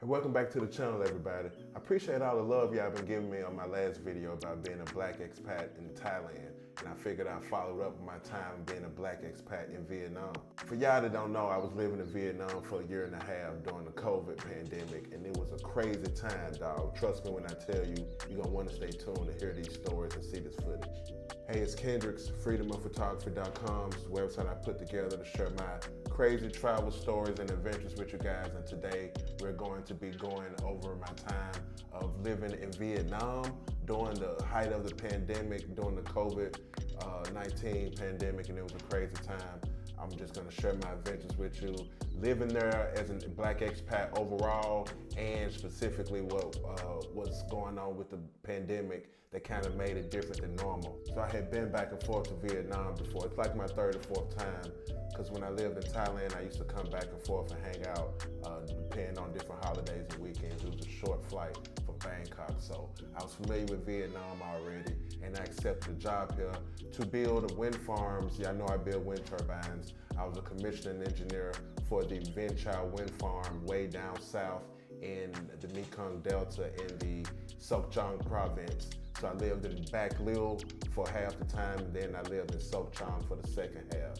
And welcome back to the channel, everybody. I appreciate all the love y'all been giving me on my last video about being a black expat in Thailand. And I figured I'd follow it up with my time being a black expat in Vietnam. For y'all that don't know, I was living in Vietnam for a year and a half during the COVID pandemic, and it was a crazy time, dog. Trust me when I tell you, you're gonna wanna stay tuned to hear these stories and see this footage. Hey, it's Kendrick's freedomofphotography.com's website I put together to share my crazy travel stories and adventures with you guys. And today we're going to be going over my time of living in Vietnam during the height of the pandemic, during the COVID-19 pandemic, and it was a crazy time. I'm just gonna share my adventures with you, living there as a black expat overall, and specifically what's going on with the pandemic that kind of made it different than normal. So I had been back and forth to Vietnam before. It's like my third or fourth time, because when I lived in Thailand, I used to come back and forth and hang out, depending on different holidays and weekends. It was a short flight from Bangkok, so I was familiar with Vietnam already, and I accepted a job here to build wind farms. Yeah, I know I build wind turbines. I was a commissioning engineer for the Vinh Chau wind farm way down south in the Mekong Delta in the Sok Chang province. So I lived in Bac Lieu for half the time, and then I lived in Sok Chang for the second half.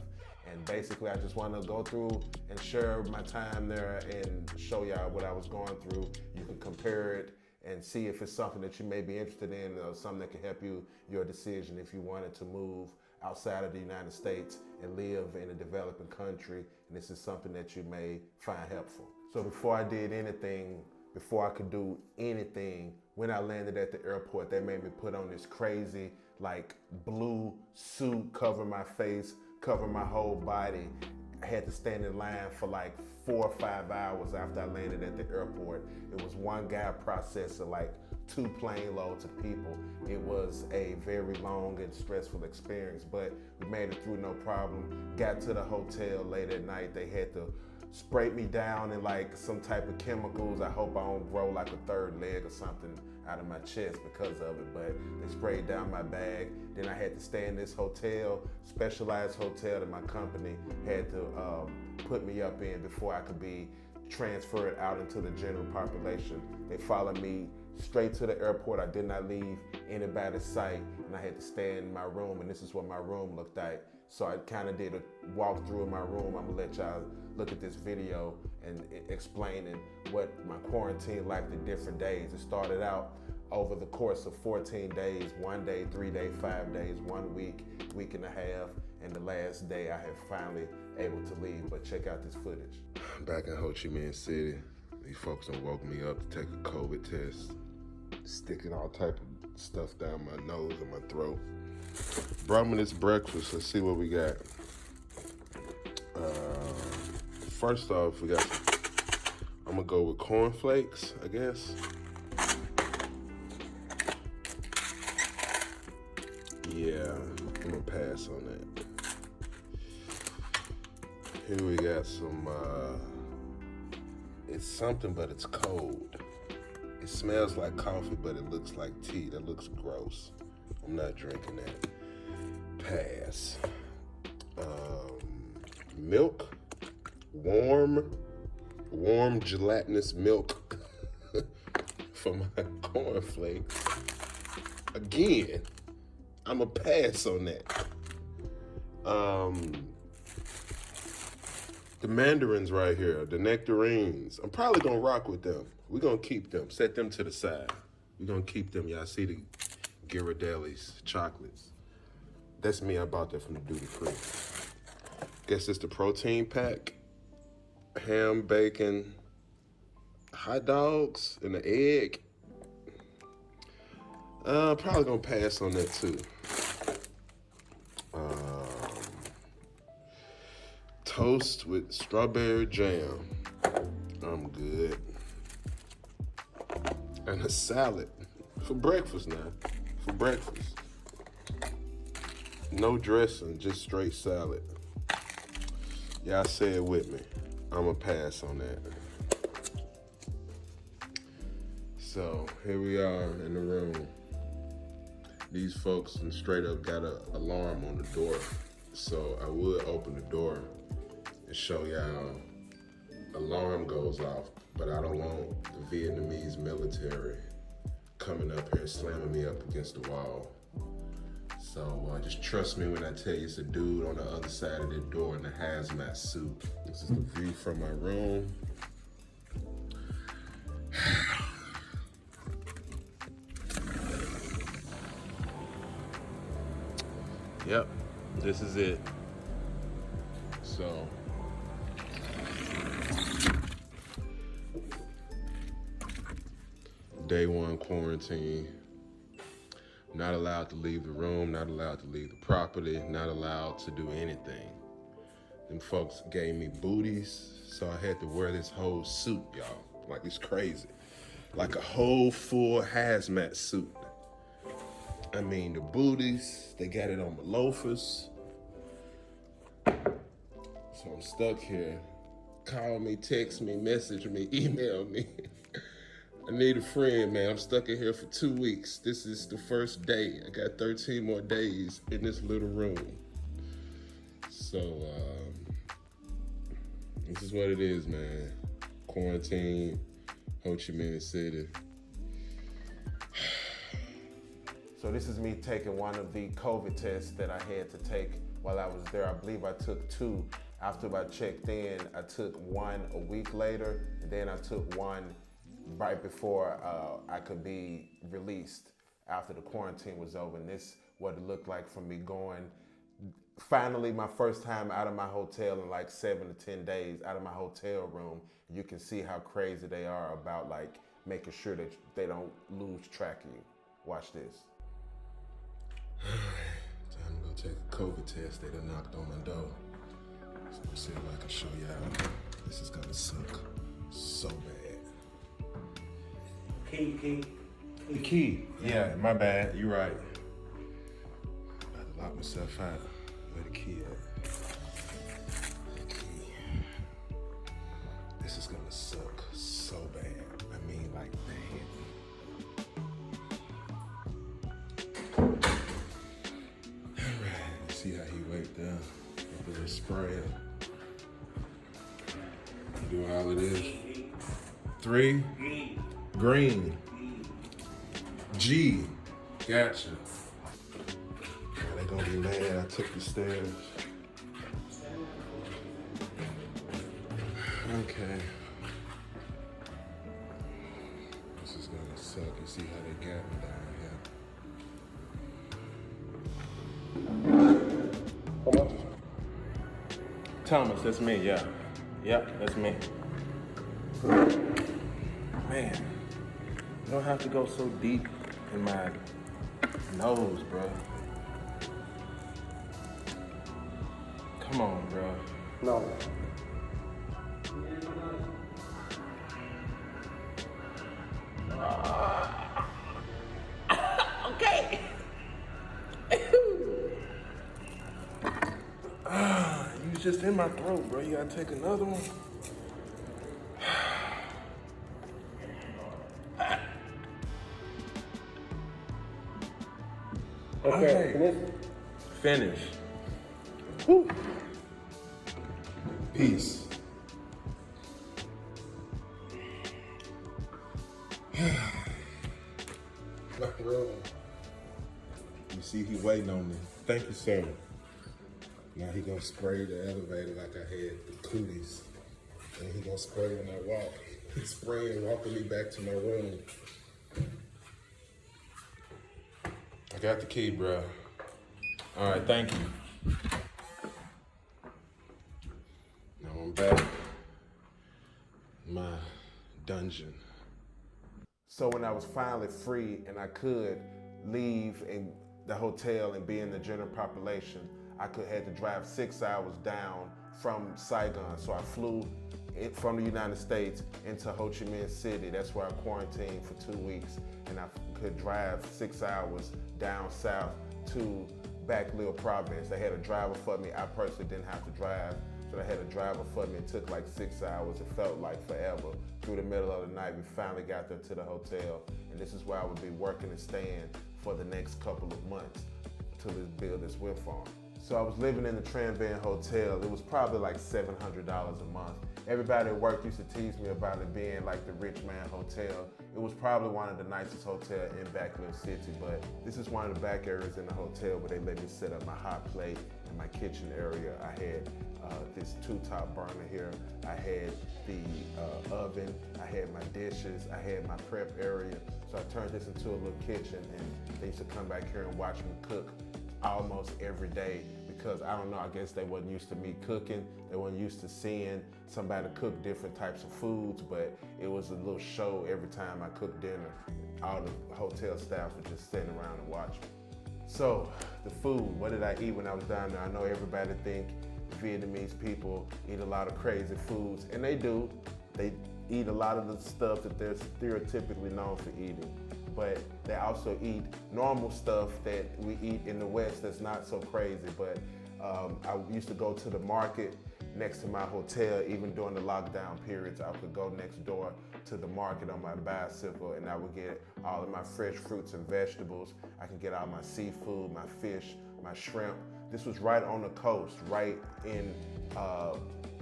And basically, I just want to go through and share my time there and show y'all what I was going through. You can compare it and see if it's something that you may be interested in, or something that can help your decision if you wanted to move outside of the United States and live in a developing country, and this is something that you may find helpful. So before I did anything, before I could do anything, when I landed at the airport, they made me put on this crazy like blue suit, cover my face, cover my whole body. I had to stand in line for like 4 or 5 hours after I landed at the airport. It was one guy processing like 2 plane loads of people. It was a very long and stressful experience, but we made it through no problem. Got to the hotel late at night. They had to spray me down in like some type of chemicals. I hope I don't grow like a third leg or something out of my chest because of it, but they sprayed down my bag. Then I had to stay in this hotel, specialized hotel that my company had to put me up in before I could be transferred out into the general population. They followed me straight to the airport. I did not leave anybody's sight, and I had to stay in my room, and this is what my room looked like. So I kind of did a walkthrough in my room. I'm gonna let y'all look at this video and explaining what my quarantine like the different days. It started out over the course of 14 days, 1 day, 3 days, 5 days, 1 week, week and a half, and the last day I had finally able to leave. But check out this footage. Back in Ho Chi Minh City, these folks done woke me up to take a COVID test, sticking all type of stuff down my nose and my throat. Brought me this breakfast. Let's see what we got. First off, we got, I'm gonna go with cornflakes, I guess. Yeah, I'm gonna pass on that. Here we got some, it's something, but it's cold. It smells like coffee, but it looks like tea. That looks gross. I'm not drinking that. Pass. Milk, warm gelatinous milk for my cornflakes. Again, I'm a pass on that. The mandarins right here, the nectarines, I'm probably gonna rock with them. We're gonna keep them, set them to the side. We're gonna keep them. Y'all see the Ghirardelli's chocolates. That's me, I bought that from the duty free. Guess it's the protein pack. Ham, bacon, hot dogs, and the egg. Probably gonna pass on that too. Toast with strawberry jam. I'm good. And a salad for breakfast now. For breakfast. No dressing, just straight salad. Y'all say it with me. I'm gonna pass on that. So here we are in the room. These folks straight up got an alarm on the door. So I would open the door and show y'all alarm goes off, but I don't want the Vietnamese military coming up here and slamming me up against the wall. So just trust me when I tell you it's a dude on the other side of the door in a hazmat suit. This is the view from my room. Yep, this is it. So, day one quarantine. Not allowed to leave the room, not allowed to leave the property, not allowed to do anything. Them folks gave me booties, so I had to wear this whole suit, y'all. Like, it's crazy. Like a whole full hazmat suit. I mean, the booties, they got it on my loafers. So I'm stuck here. Call me, text me, message me, email me. I need a friend, man. I'm stuck in here for 2 weeks. This is the first day. I got 13 more days in this little room. So, this is what it is, man. Quarantine, Ho Chi Minh City. So this is me taking one of the COVID tests that I had to take while I was there. I believe I took 2. After I checked in, I took 1 a week later, and then I took 1 right before I could be released after the quarantine was over. And this what it looked like for me going, finally my first time out of my hotel in like 7 to 10 days, out of my hotel room. You can see how crazy they are about like making sure that they don't lose track of you. Watch this. Time to go take a COVID test. They done knocked on my door. So let's see if I can show y'all. This is gonna suck so bad. The key. Yeah, my bad. You're right. About to lock myself out. Where the key at? The key. This is gonna suck so bad. I mean, like bad. Alright, see how he wiped down with the spray. Do all of this. 3. Green. G. Gotcha. They gonna be mad I took the stairs. Okay. This is gonna suck. You see how they got me down here. Thomas, that's me, yeah. Yep, that's me. Man. You don't have to go so deep in my nose, bro. Come on, bro. No. Okay. You was just in my throat, bro. You gotta take another one. Okay. Finish. Woo. Peace. My room. You see, he waiting on me. Thank you, sir. Now he gonna spray the elevator like I had the cooties. And he gonna spray when I walk. He's spraying, walking me back to my room. I got the key, bro. All right, thank you. Now I'm back in my dungeon. So when I was finally free and I could leave in the hotel and be in the general population, I had to drive 6 hours down from Saigon. So I flew from the United States into Ho Chi Minh City. That's where I quarantined for 2 weeks. And I could drive 6 hours down south to Bac Lieu province. They had a driver for me. I personally didn't have to drive. So they had a driver for me. It took like 6 hours. It felt like forever. Through the middle of the night, we finally got there to the hotel. And this is where I would be working and staying for the next couple of months until this build this wind farm. So I was living in the Tran Van Hotel. It was probably like $700 a month. Everybody at work used to tease me about it being like the rich man hotel. It was probably one of the nicest hotels in Backlund City, but this is one of the back areas in the hotel where they let me set up my hot plate in my kitchen area. I had this two-top burner here. I had the oven. I had my dishes. I had my prep area. So I turned this into a little kitchen, and they used to come back here and watch me cook almost every day, because I don't know, I guess they wasn't used to me cooking. They weren't used to seeing somebody cook different types of foods, but it was a little show every time I cooked dinner. All the hotel staff were just sitting around and watching. So the food, what did I eat when I was down there? I know everybody think Vietnamese people eat a lot of crazy foods, and they do. They eat a lot of the stuff that they're stereotypically known for eating. But they also eat normal stuff that we eat in the West that's not so crazy. But I used to go to the market next to my hotel. Even during the lockdown periods, I could go next door to the market on my bicycle, and I would get all of my fresh fruits and vegetables. I could get all my seafood, my fish, my shrimp. This was right on the coast, right in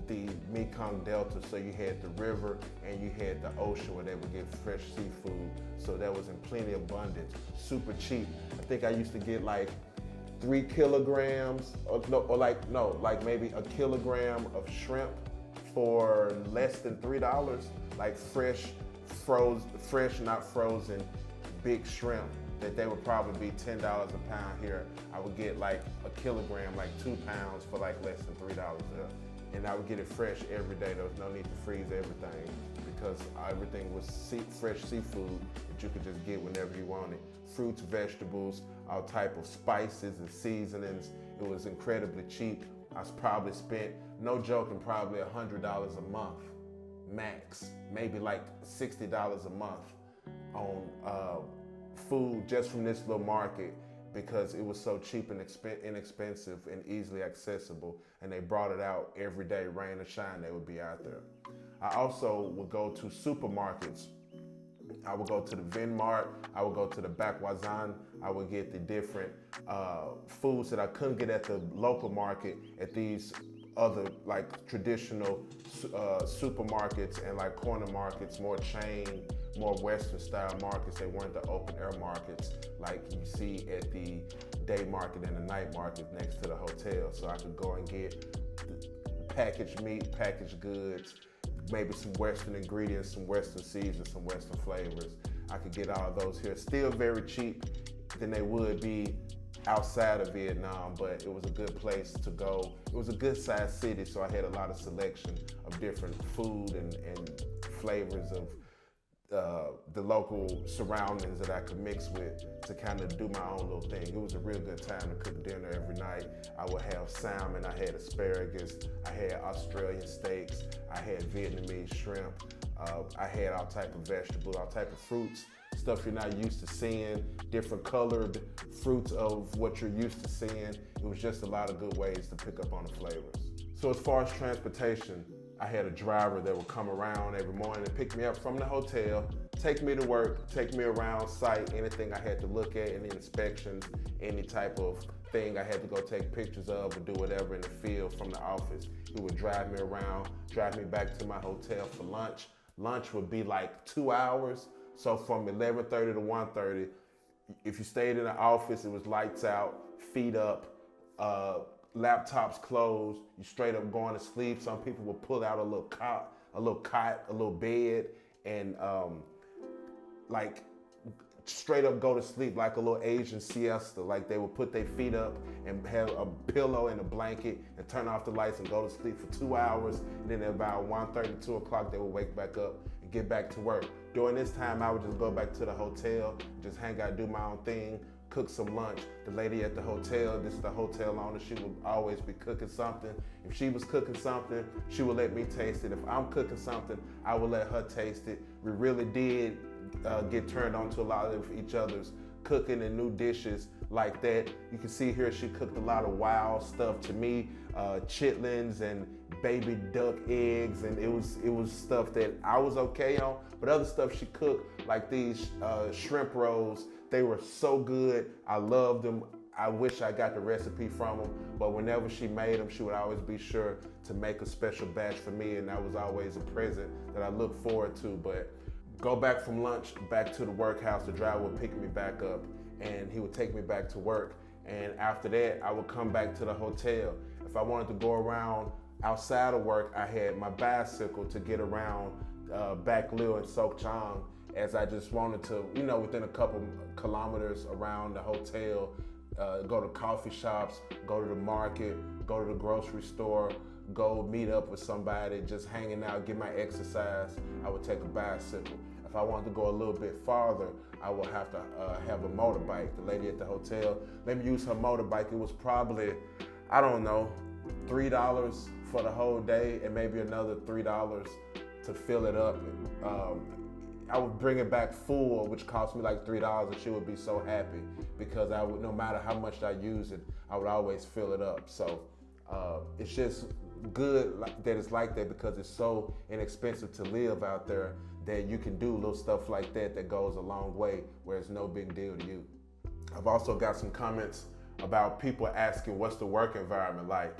the Mekong Delta, so you had the river and you had the ocean where they would get fresh seafood. So that was in plenty abundance, super cheap. I think I used to get like 3 kilograms, like maybe a kilogram of shrimp for less than $3, like fresh, not frozen, big shrimp that they would probably be $10 a pound here. I would get like a kilogram, like 2 pounds for like less than $3 there. And I would get it fresh every day. There was no need to freeze everything because everything was fresh seafood that you could just get whenever you wanted. Fruits, vegetables, all type of spices and seasonings. It was incredibly cheap. I probably spent, no joking, probably $100 a month, max. Maybe like $60 a month on food just from this little market, because it was so cheap and inexpensive and easily accessible, and they brought it out every day, rain or shine, they would be out there. I also would go to supermarkets. I would go to the Vinmart, I would go to the Bakwazan, I would get the different foods that I couldn't get at the local market at these other like traditional supermarkets and like corner markets, more chain, more Western style markets. They weren't the open air markets like you see at the day market and the night market next to the hotel. So I could go and get packaged meat, packaged goods, maybe some Western ingredients, some Western seasons, some Western flavors. I could get all of those here, still very cheap than they would be outside of Vietnam, but it was a good place to go. It was a good sized city, so I had a lot of selection of different food and flavors of the local surroundings that I could mix with to kind of do my own little thing. It was a real good time to cook dinner every night. I would have salmon, I had asparagus, I had Australian steaks, I had Vietnamese shrimp, I had all type of vegetables, all type of fruits, stuff you're not used to seeing, different colored fruits of what you're used to seeing. It was just a lot of good ways to pick up on the flavors. So as far as transportation, I had a driver that would come around every morning and pick me up from the hotel, take me to work, take me around site, anything I had to look at, any inspections, any type of thing I had to go take pictures of or do whatever in the field from the office. He would drive me around, drive me back to my hotel for lunch. Lunch would be like 2 hours. So from 11:30 to 1:30, if you stayed in the office, it was lights out, feet up, laptops closed, you straight up going to sleep. Some people would pull out a little cot, a little bed, and like straight up go to sleep like a little Asian siesta. Like they would put their feet up and have a pillow and a blanket and turn off the lights and go to sleep for 2 hours. And then at about 1:30, 2 o'clock, they would wake back up and get back to work. During this time, I would just go back to the hotel, just hang out, do my own thing, cook some lunch. The lady at the hotel, this is the hotel owner, she would always be cooking something. If she was cooking something, she would let me taste it. If I'm cooking something, I would let her taste it. We really did get turned on to a lot of each other's cooking and new dishes like that. You can see here she cooked a lot of wild stuff to me, chitlins and baby duck eggs, and it was stuff that I was okay on, but other stuff she cooked, like these shrimp rolls, they were so good. I loved them. I wish I got the recipe from them, but whenever she made them, she would always be sure to make a special batch for me, and that was always a present that I look forward to. But go back from lunch, back to the workhouse, the driver would pick me back up, and he would take me back to work. And after that, I would come back to the hotel. If I wanted to go around outside of work, I had my bicycle to get around Bac Lieu and Sok Chang, as I just wanted to, you know, within a couple kilometers around the hotel, go to coffee shops, go to the market, go to the grocery store, go meet up with somebody, just hanging out, get my exercise. I would take a bicycle. If I wanted to go a little bit farther, I would have to have a motorbike. The lady at the hotel let me use her motorbike. It was probably, I don't know, $3 for the whole day, and maybe another $3 to fill it up. I would bring it back full, which cost me like $3, and she would be so happy because I would, no matter how much I use it, I would always fill it up. So it's just good that it's like that, because it's so inexpensive to live out there that you can do little stuff like that that goes a long way, where it's no big deal to you. I've also got some comments about people asking, what's the work environment like?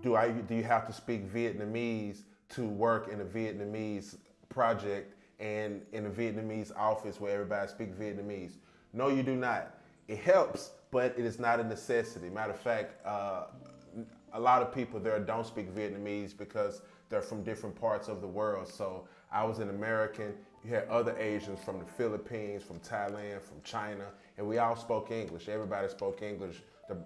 Do you have to speak Vietnamese to work in a Vietnamese project and in a Vietnamese office where everybody speaks Vietnamese? No, you do not. It helps, but it is not a necessity. Matter of fact, a lot of people there don't speak Vietnamese because they're from different parts of the world. So I was an American, you had other Asians from the Philippines, from Thailand, from China, and we all spoke English. Everybody spoke English. The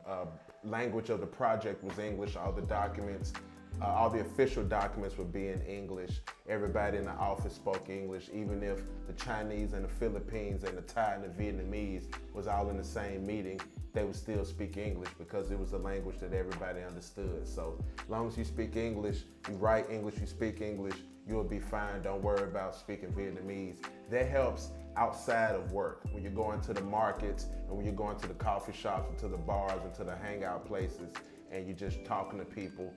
language of the project was English. All the documents, all the official documents would be in English. Everybody in the office spoke English, even if the Chinese and the Philippines and the Thai and the Vietnamese was all in the same meeting, they would still speak English because it was a language that everybody understood. So as long as you speak English, you write English, you speak English, you'll be fine. Don't worry about speaking Vietnamese. That helps outside of work, when you're going to the markets and when you're going to the coffee shops and to the bars and to the hangout places, and you're just talking to people.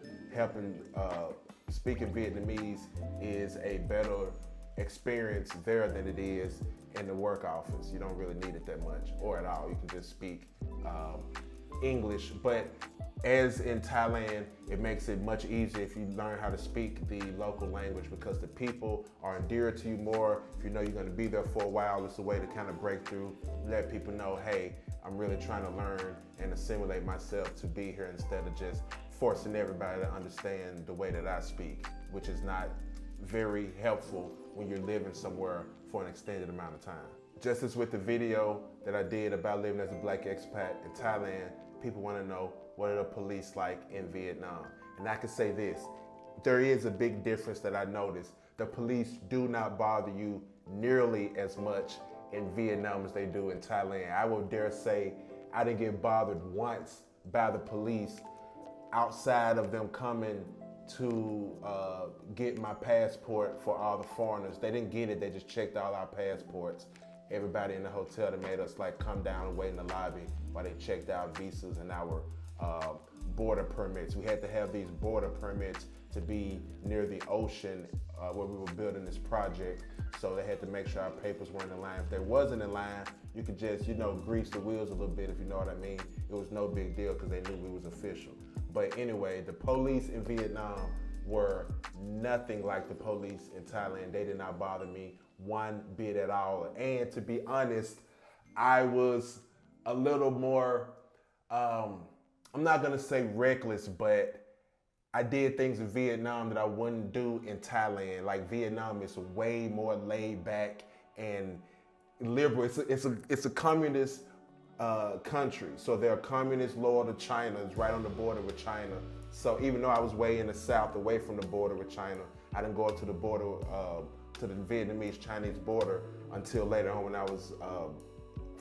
Speaking Vietnamese is a better experience there than it is in the work office. You don't really need it that much, or at all. You can just speak English. But as in Thailand, it makes it much easier if you learn how to speak the local language, because the people are endeared to you more. If you know you're going to be there for a while, it's a way to kind of break through, let people know, hey, I'm really trying to learn and assimilate myself to be here, instead of just forcing everybody to understand the way that I speak, which is not very helpful when you're living somewhere for an extended amount of time. Just as with the video that I did about living as a black expat in Thailand, people want to know, what are the police like in Vietnam? And I can say this, there is a big difference that I noticed. The police do not bother you nearly as much in Vietnam as they do in Thailand. I will dare say I didn't get bothered once by the police outside of them coming to get my passport for all the foreigners. They didn't get it, they just checked all our passports. Everybody in the hotel, they made us like come down and wait in the lobby while they checked our visas and our border permits. We had to have these border permits to be near the ocean where we were building this project. So they had to make sure our papers weren't in line. If they wasn't in line, you could just, you know, grease the wheels a little bit, if you know what I mean. It was no big deal because they knew we was official. But anyway, the police in Vietnam were nothing like the police in Thailand. They did not bother me one bit at all. And to be honest, I was a little more, I'm not gonna say reckless, but I did things in Vietnam that I wouldn't do in Thailand. Like Vietnam is way more laid back and liberal. It's a communist country. So they're communist, loyal to China. It's right on the border with China. So even though I was way in the south, away from the border with China, I didn't go up to the border, to the Vietnamese-Chinese border until later on when I was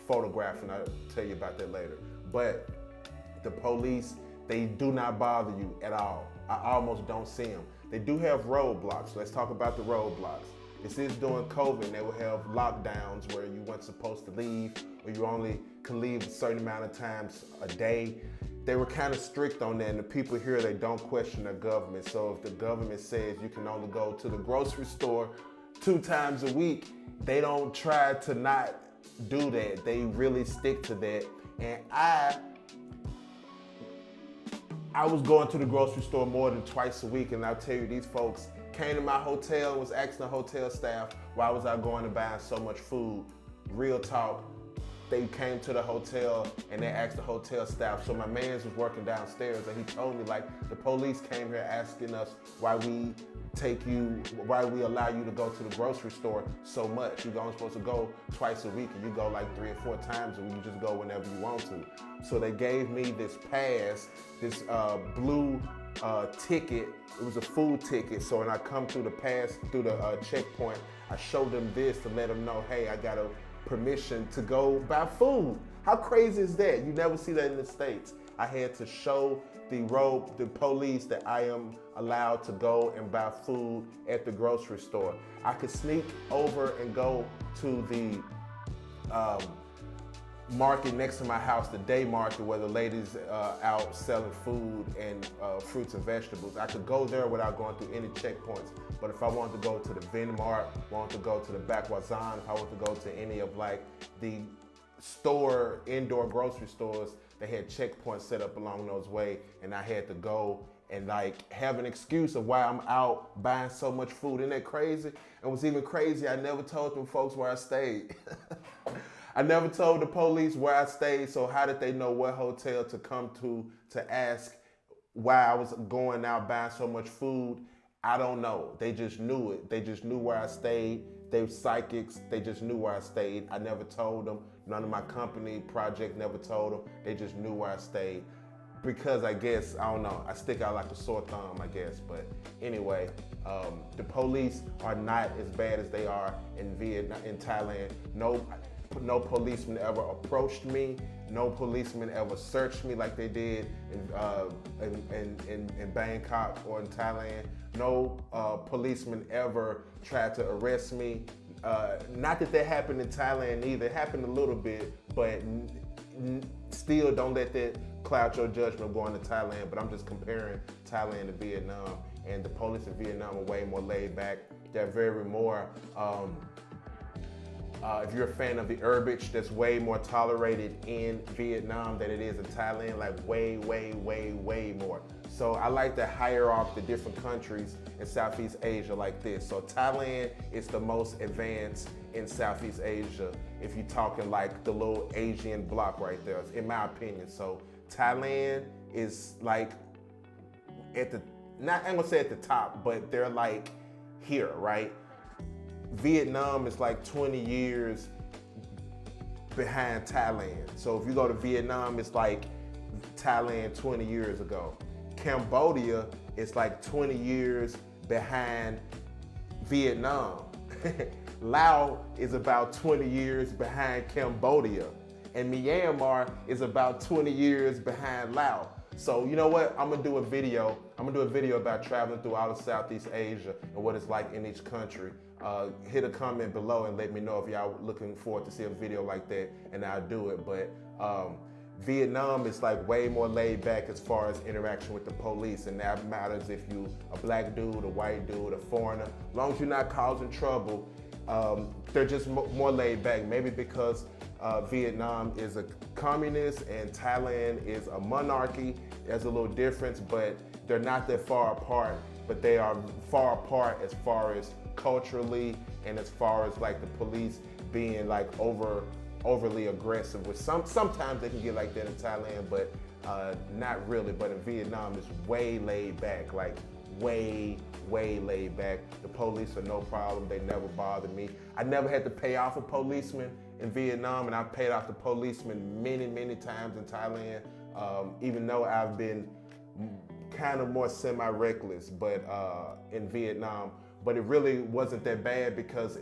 photographing. I'll tell you about that later. But the police, they do not bother you at all. I almost don't see them. They do have roadblocks. Let's talk about the roadblocks. This is during COVID. They will have lockdowns where you weren't supposed to leave, or you only could leave a certain amount of times a day. They were kind of strict on that, and the people here, they don't question their government. So if the government says you can only go to the grocery store 2 times a week, they don't try to not do that. They really stick to that. And I I was going to the grocery store more than twice a week, and I'll tell you, these folks came to my hotel and was asking the hotel staff why was I going to buy so much food. Real talk, they came to the hotel and they asked the hotel staff. So my man's was working downstairs and he told me, like, the police came here asking us why we allow you to go to the grocery store so much. You're only supposed to go twice a week and you go like 3 or 4 times, and you just go whenever you want to. So they gave me this pass, this blue ticket. It was a food ticket. So when I come through the checkpoint, I showed them this to let them know, hey, I got a permission to go buy food. How crazy is that? You never see that in the States. I had to show the police that I am allowed to go and buy food at the grocery store. I could sneak over and go to the market next to my house, the day market, where the ladies out selling food and fruits and vegetables. I could go there without going through any checkpoints. But if I wanted to go to the Venmart, wanted to go to the Backwazan, if I wanted to go to any of like the indoor grocery stores, they had checkpoints set up along those way, and I had to go and like have an excuse of why I'm out buying so much food. Isn't that crazy? And what's even crazy, I never told them folks where I stayed. I never told the police where I stayed, so how did they know what hotel to come to ask why I was going out buying so much food? I don't know. They just knew it. They just knew where I stayed. They were psychics. They just knew where I stayed. I never told them. None of my company project never told them. They just knew where I stayed. Because I guess, I don't know, I stick out like a sore thumb, I guess. But anyway, the police are not as bad as they are in Vietnam, in Thailand. No policeman ever approached me. No policeman ever searched me like they did in Bangkok or in Thailand. No policeman ever tried to arrest me. Not that happened in Thailand either. It happened a little bit, but still don't let that cloud your judgment going to Thailand. But I'm just comparing Thailand to Vietnam, and the police in Vietnam are way more laid back. They're very more, if you're a fan of the herbage, that's way more tolerated in Vietnam than it is in Thailand, like way, way, way, way more. So I like to hierarchy the different countries in Southeast Asia like this. So Thailand is the most advanced in Southeast Asia, if you're talking like the little Asian block right there, in my opinion. So Thailand is like at the, not, I'm gonna say at the top, but they're like here, right? Vietnam is like 20 years behind Thailand. So if you go to Vietnam, it's like Thailand 20 years ago. Cambodia is like 20 years behind Vietnam. Laos is about 20 years behind Cambodia. And Myanmar is about 20 years behind Laos. So you know what? I'm gonna do a video about traveling through all of Southeast Asia and what it's like in each country. Hit a comment below and let me know if y'all looking forward to see a video like that, and I'll do it. But Vietnam is like way more laid back as far as interaction with the police, and that matters if you a black dude, a white dude, a foreigner. As long as you're not causing trouble, they're just more laid back. Maybe because Vietnam is a communist and Thailand is a monarchy. There's a little difference, but they're not that far apart. But they are far apart as far as culturally and as far as like the police being like overly aggressive. With sometimes they can get like that in Thailand, but not really. But in Vietnam, it's way laid back, like way laid back. The police are no problem. They never bother me. I never had to pay off a policeman in Vietnam, and I've paid off the policeman many times in Thailand, even though I've been kind of more semi-reckless, but in Vietnam. But it really wasn't that bad because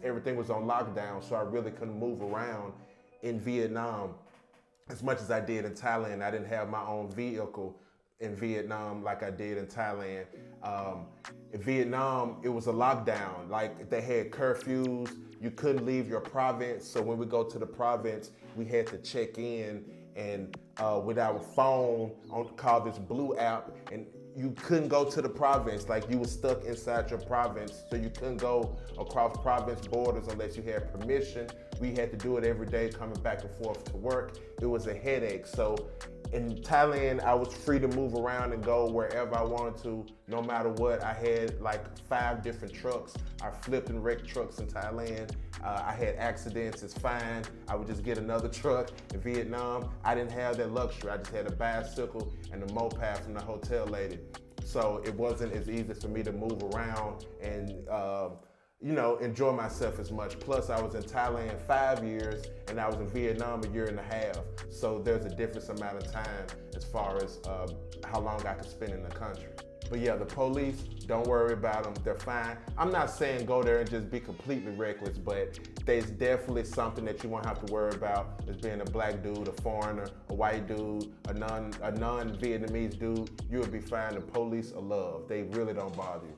everything was on lockdown, so I really couldn't move around in Vietnam as much as I did in Thailand. I didn't have my own vehicle in Vietnam like I did in Thailand. In Vietnam, it was a lockdown. Like they had curfews, you couldn't leave your province. So when we go to the province, we had to check in and with our phone called this Blue app, and you couldn't go to the province. Like you were stuck inside your province, so you couldn't go across province borders unless you had permission. We had to do it every day coming back and forth to work. It was a headache. So In Thailand, I was free to move around and go wherever I wanted to, no matter what. I had like 5 different trucks. I flipped and wrecked trucks in Thailand. I had accidents, it's fine. I would just get another truck. In Vietnam, I didn't have that luxury. I just had a bicycle and a moped from the hotel lady. So it wasn't as easy for me to move around and enjoy myself as much. Plus, I was in Thailand 5 years and I was in Vietnam a year and a half. So there's a different amount of time as far as how long I could spend in the country. But yeah, the police, don't worry about them, they're fine. I'm not saying go there and just be completely reckless, but there's definitely something that you won't have to worry about as being a black dude, a foreigner, a white dude, a non-Vietnamese dude. You will be fine. The police are love. They really don't bother you.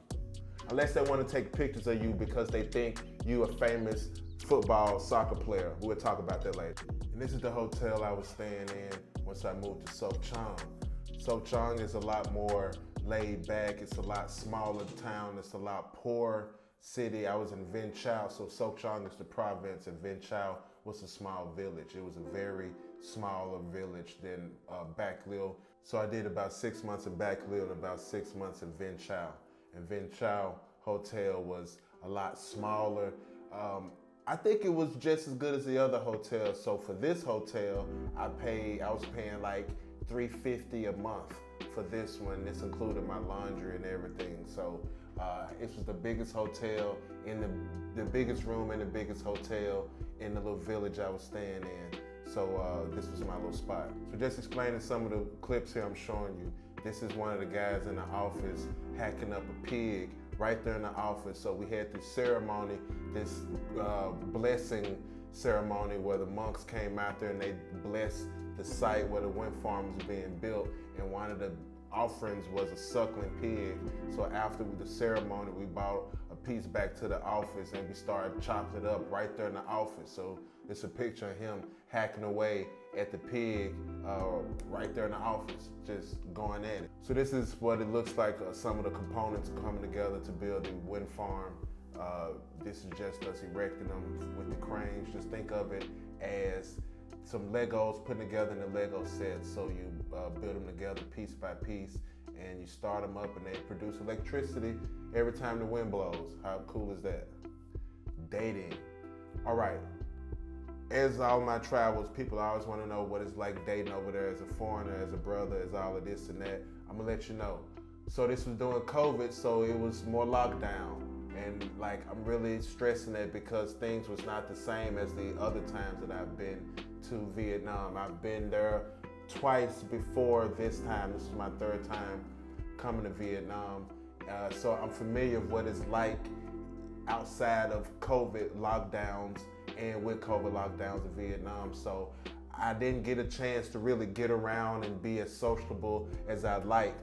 Unless they want to take pictures of you because they think you a famous football, soccer player. We'll talk about that later. And this is the hotel I was staying in once I moved to Sok Chang. Sok Chang is a lot more laid back. It's a lot smaller town. It's a lot poorer city. I was in Vinh Chau, so Sok Chang is the province, and Vinh Chau was a small village. It was a very smaller village than Bac Lieu. So I did about 6 months in Bac Lieu and about 6 months in Vinh Chau. And Vinh Chau hotel was a lot smaller. I think it was just as good as the other hotels. So for this hotel, I was paying like $350 a month for this one. This included my laundry and everything. So it was the biggest hotel in the biggest room in the biggest hotel in the little village I was staying in. So this was my little spot. So just explaining some of the clips here I'm showing you. This is one of the guys in the office hacking up a pig right there in the office. So we had this ceremony, this blessing ceremony where the monks came out there and they blessed the site where the wind farm was being built, and one of the offerings was a suckling pig. So after the ceremony, we brought a piece back to the office and we started chopping it up right there in the office. So it's a picture of him hacking away at the pig right there in the office, just going at it. So this is what it looks like, some of the components coming together to build the wind farm. This is just us erecting them with the cranes. Just think of it as some Legos put together in a Lego set. So you build them together piece by piece and you start them up and they produce electricity every time the wind blows. How cool is that? Dating. All right. As all my travels, people always want to know what it's like dating over there as a foreigner, as a brother, as all of this and that. I'm gonna let you know. So this was during COVID, so it was more lockdown. And like, I'm really stressing that because things was not the same as the other times that I've been to Vietnam. I've been there twice before this time. This is my 3rd time coming to Vietnam. So I'm familiar with what it's like outside of COVID lockdowns and with COVID lockdowns in Vietnam. So I didn't get a chance to really get around and be as sociable as I'd like.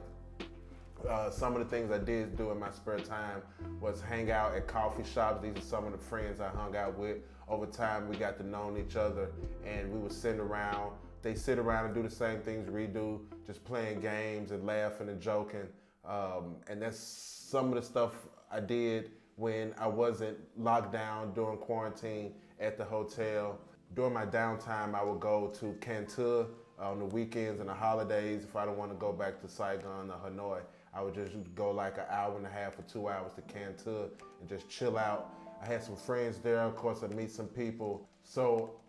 Some of the things I did do in my spare time was hang out at coffee shops. These are some of the friends I hung out with. Over time, we got to know each other and we would sit around. They sit around and do the same things we do, just playing games and laughing and joking. And that's some of the stuff I did when I wasn't locked down during quarantine at the hotel. During my downtime, I would go to Can Tho on the weekends and the holidays. If I don't want to go back to Saigon or Hanoi, I would just go like an hour and a half or 2 hours to Can Tho and just chill out. I had some friends there. Of course, I meet some people. So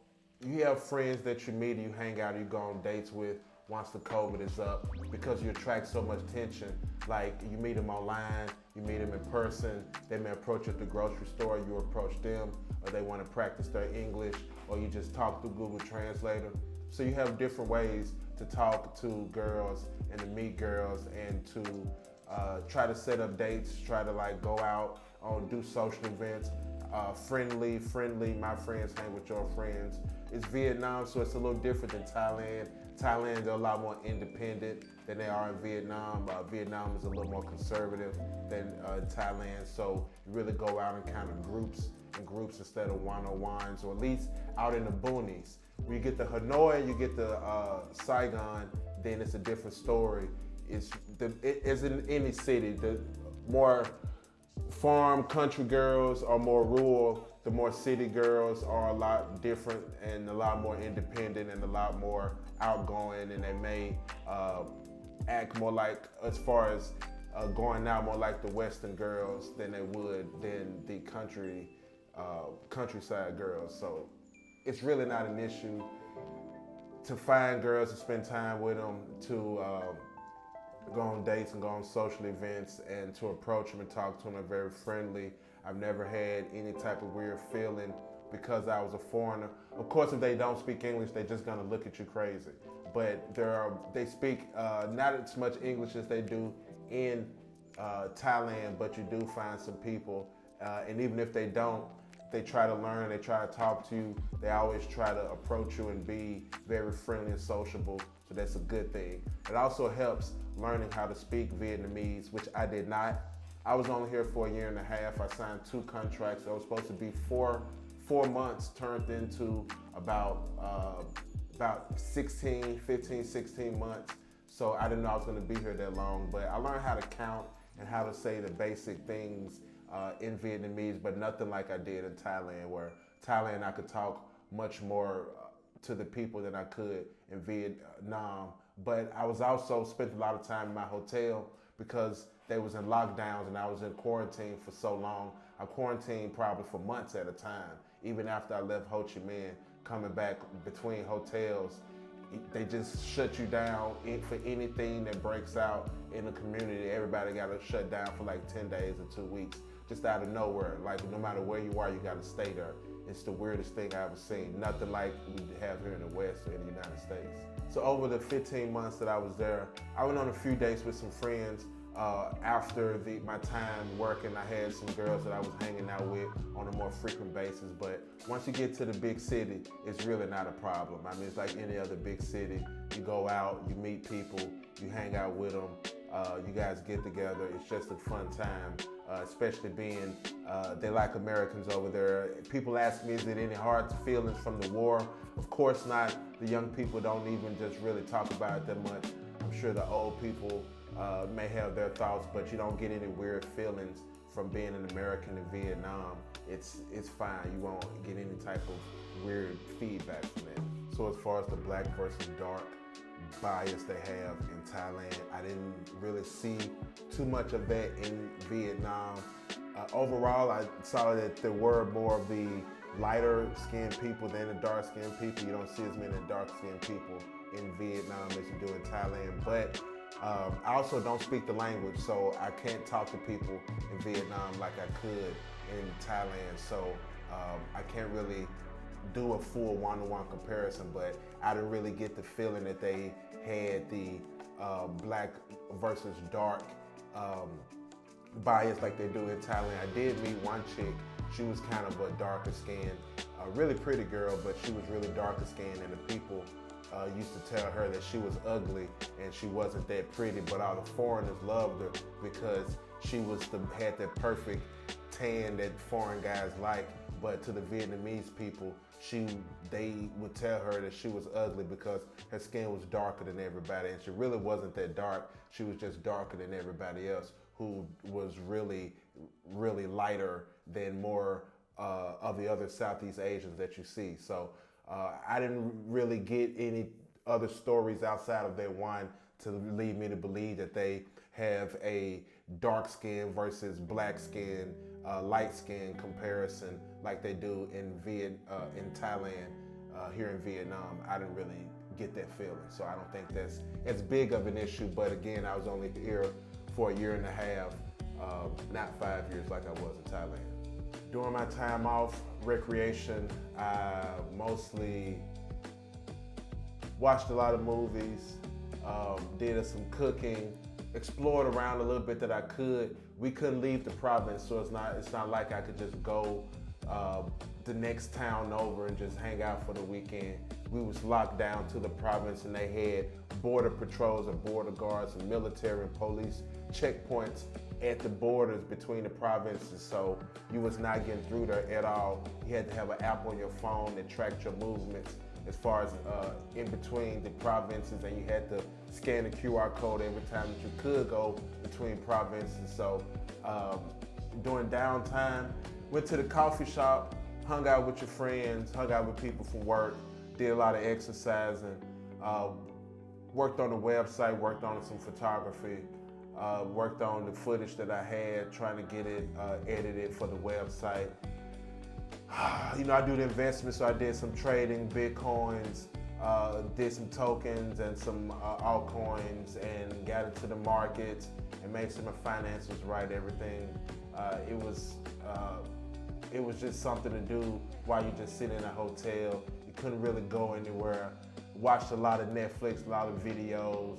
you have friends that you meet and you hang out and you go on dates with once the COVID is up, because you attract so much attention. Like, you meet them online, you meet them in person, they may approach you at the grocery store, you approach them, or they want to practice their English, or you just talk through Google Translator. So you have different ways to talk to girls and to meet girls and to try to set up dates, try to like go out on, do social events. Friendly, my friends hang with your friends. It's Vietnam, so it's a little different than Thailand. Thailand, they're a lot more independent than they are in Vietnam. Vietnam is a little more conservative than Thailand, so you really go out in kind of groups instead of one-on-ones, or at least out in the boonies. When you get to Hanoi, you get to Saigon, then it's a different story. It's in any city, the more farm country girls are more rural. the more city girls are a lot different and a lot more independent and a lot more outgoing, and they may act more like, as far as going out, more like the Western girls than they would than the countryside girls. So it's really not an issue to find girls, to spend time with them, to go on dates and go on social events, and to approach them and talk to them. They're very friendly. I've never had any type of weird feeling because I was a foreigner. Of course, if they don't speak English, they're just gonna look at you crazy. But they speak not as much English as they do in Thailand, but you do find some people, and even if they don't, they try to learn, they try to talk to you, they always try to approach you and be very friendly and sociable, so that's a good thing. It also helps learning how to speak Vietnamese, which I did not. I was only here for a year and a half. I signed 2 contracts. It was supposed to be four months, turned into about 15, 16 months. So I didn't know I was gonna be here that long, but I learned how to count and how to say the basic things in Vietnamese, but nothing like I did in Thailand, where Thailand I could talk much more to the people than I could in Vietnam. But I was also spent a lot of time in my hotel because they was in lockdowns and I was in quarantine for so long. I quarantined probably for months at a time. Even after I left Ho Chi Minh, coming back between hotels, they just shut you down for anything that breaks out in the community. Everybody got to shut down for like 10 days or 2 weeks, just out of nowhere. Like, no matter where you are, you got to stay there. It's the weirdest thing I ever seen. Nothing like we have here in the West or in the United States. So over the 15 months that I was there, I went on a few dates with some friends. After my time working, I had some girls that I was hanging out with on a more frequent basis. But once you get to the big city, it's really not a problem. I mean, it's like any other big city. You go out, you meet people, you hang out with them, you guys get together. It's just a fun time, especially being they like Americans over there. People ask me, is it any hard feelings from the war? Of course not. The young people don't even just really talk about it that much. I'm sure the old people may have their thoughts, but you don't get any weird feelings from being an American in Vietnam. It's fine. You won't get any type of weird feedback from it. So as far as the black versus dark bias they have in Thailand, I didn't really see too much of that in Vietnam. Overall, I saw that there were more of the lighter skinned people than the dark skinned people. You don't see as many dark skinned people in Vietnam as you do in Thailand, but I also don't speak the language, so I can't talk to people in Vietnam like I could in Thailand. So I can't really do a full one-to-one comparison, but I didn't really get the feeling that they had the black versus dark bias like they do in Thailand. I did meet one chick. She was kind of a darker skinned, a really pretty girl, but she was really darker skinned, and the people used to tell her that she was ugly and she wasn't that pretty, but all the foreigners loved her because she had that perfect tan that foreign guys like. But to the Vietnamese people, they would tell her that she was ugly because her skin was darker than everybody, and she really wasn't that dark. She was just darker than everybody else, who was really, really lighter than more of the other Southeast Asians that you see. So I didn't really get any other stories outside of that one to lead me to believe that they have a dark skin versus black skin, light skin comparison like they do in Thailand, here in Vietnam. I didn't really get that feeling, so I don't think that's as big of an issue. But again, I was only here for a year and a half, not 5 years like I was in Thailand. During my time off, recreation, I mostly watched a lot of movies, did some cooking, explored around a little bit that I could. We couldn't leave the province, so it's not like I could just go the next town over and just hang out for the weekend. We was locked down to the province, and they had border patrols and border guards and military and police checkpoints at the borders between the provinces, so you was not getting through there at all. You had to have an app on your phone that tracked your movements as far as in between the provinces, and you had to scan the QR code every time that you could go between provinces. So during downtime, went to the coffee shop, hung out with your friends, hung out with people from work, did a lot of exercising, worked on the website, worked on some photography, worked on the footage that I had, trying to get it edited for the website. You know, I do the investments, so I did some trading, Bitcoins, did some tokens and some altcoins, and got into the markets and made sure my finances right, everything. It was just something to do while you just sit in a hotel. You couldn't really go anywhere. Watched a lot of Netflix, a lot of videos.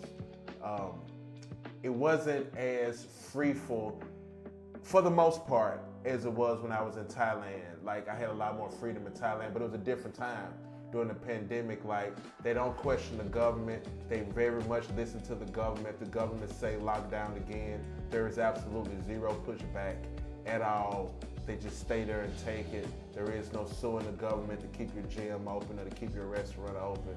It wasn't as freeful, for the most part, as it was when I was in Thailand. Like, I had a lot more freedom in Thailand, but it was a different time. During the pandemic, like, they don't question the government. They very much listen to the government. The government say lockdown again. There is absolutely zero pushback at all. They just stay there and take it. There is no suing the government to keep your gym open or to keep your restaurant open.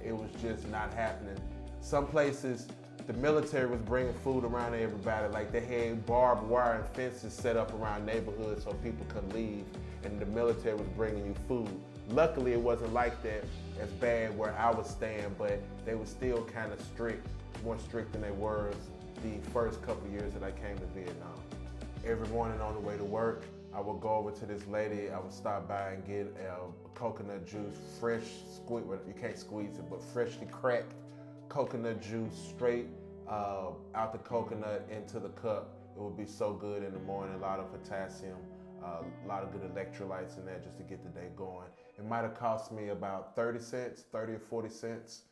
It was just not happening. Some places, the military was bringing food around to everybody. Like, they had barbed wire and fences set up around neighborhoods so people could leave, and the military was bringing you food. Luckily, it wasn't like that as bad where I was staying, but they were still kind of strict, more strict than they were the first couple years that I came to Vietnam. Every morning on the way to work, I would go over to this lady, I would stop by and get a coconut juice, fresh squeeze, well, you can't squeeze it, but freshly cracked coconut juice straight out the coconut into the cup. It would be so good in the morning, a lot of potassium, a lot of good electrolytes in there just to get the day going. It might have cost me about 30 cents, 30 or 40 cents.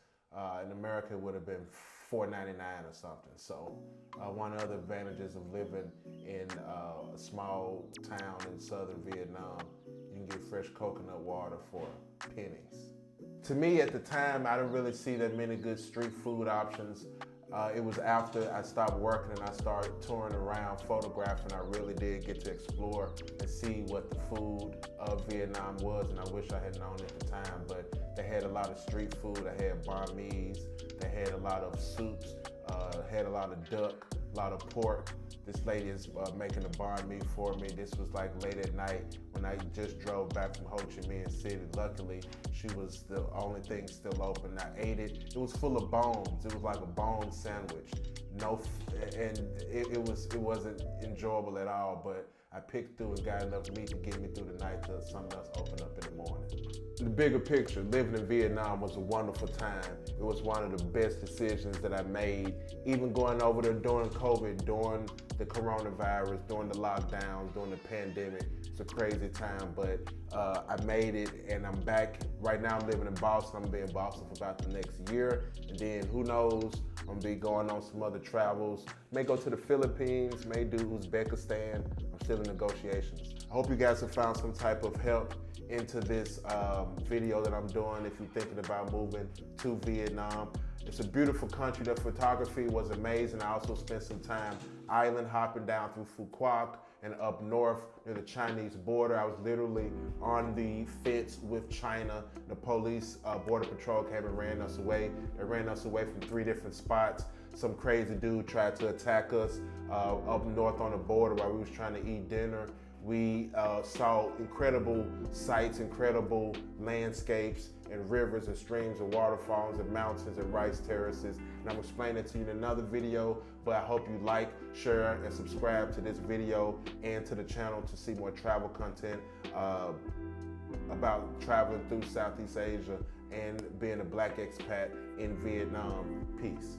In America, it would have been $4.99 or something. So one of the other advantages of living in a small town in southern Vietnam, you can get fresh coconut water for pennies. To me, at the time, I didn't really see that many good street food options. It was after I stopped working and I started touring around photographing, I really did get to explore and see what the food of Vietnam was, and I wish I had known at the time, but they had a lot of street food. I had banh mi's, they had a lot of soups, had a lot of duck, a lot of pork. This lady is making a banh mi for me. This was like late at night when I just drove back from Ho Chi Minh City. Luckily, she was the only thing still open. I ate it. It was full of bones. It was like a bone sandwich. And it wasn't enjoyable at all, but I picked through and got enough meat to get me through the night till something else opened up in the morning. The bigger picture, living in Vietnam was a wonderful time. It was one of the best decisions that I made, even going over there during COVID, during the coronavirus, during the lockdowns, during the pandemic. It's a crazy time, but I made it, and I'm back. Right now I'm living in Boston. I'm gonna be in Boston for about the next year, and then who knows, I'm gonna be going on some other travels. May go to the Philippines, may do Uzbekistan. I'm still in negotiations. I hope you guys have found some type of help into this video that I'm doing if you're thinking about moving to Vietnam. It's a beautiful country. The photography was amazing. I also spent some time island hopping down through Phu Quoc and up north near the Chinese border. I was literally on the fence with China. The police, border patrol came and ran us away. They ran us away from 3 different spots. Some crazy dude tried to attack us up north on the border while we was trying to eat dinner. We saw incredible sights, incredible landscapes and rivers and streams and waterfalls and mountains and rice terraces. And I'm explaining it to you in another video, but I hope you like, share, and subscribe to this video and to the channel to see more travel content about traveling through Southeast Asia and being a Black expat in Vietnam. Peace.